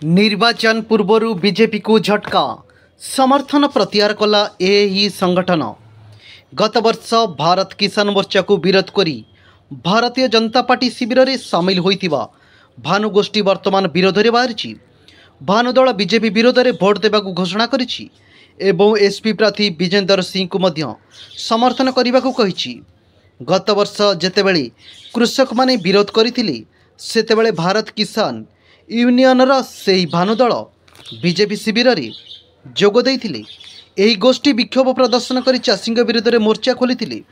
निर्वाचन पूर्वर बीजेपी को झटका समर्थन प्रत्याहार कला एही संगठन। गत वर्ष भारत किसान मोर्चा को विरोध करी भारतीय जनता पार्टी शिविर में सामिल होइतिबा भानुगोष्ठी वर्तमान विरोध में बाहरी। भानुदल बीजेपी विरोध में भोट देवाक घोषणा करिछि एवं एसपी प्रार्थी विजेंदर सिंह को मध्य समर्थन करने को कहिछि। गत वर्ष जेतेबेले कृषक माने विरोध करथिले सेतेबेले भारत किसान यूनियनर से भानुदल बीजेपी शिविर में जोग देइथिले। एही गोष्ठी विक्षोभ प्रदर्शन कर चाषी विरोध में मोर्चा खोली।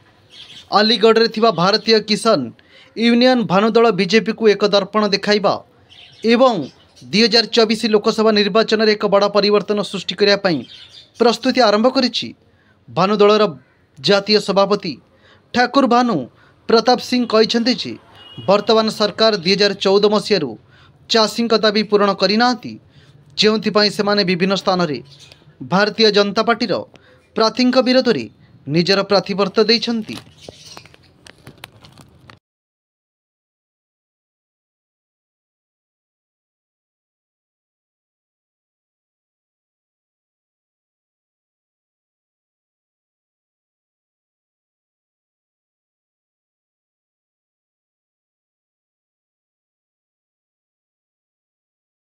अलीगढ़ में थिबा भारतीय किसान यूनियन भानुदल बीजेपी को एक दर्पण देखाइबा एवं 2024 लोकसभा निर्वाचन में एक बड़ा परिवर्तन सृष्टि करने प्रस्तुति आरंभ करिछि। भानुदलर जातीय सभापति ठाकुर भानु प्रताप सिंह कहते जे वर्तमान सरकार 2014 मसीह चाषी दाबी पूरण करना जो से विभिन्न स्थान में भारतीय जनता पार्टी प्रार्थी विरोध में निजर प्रार्थीपत्र देइछन्ति।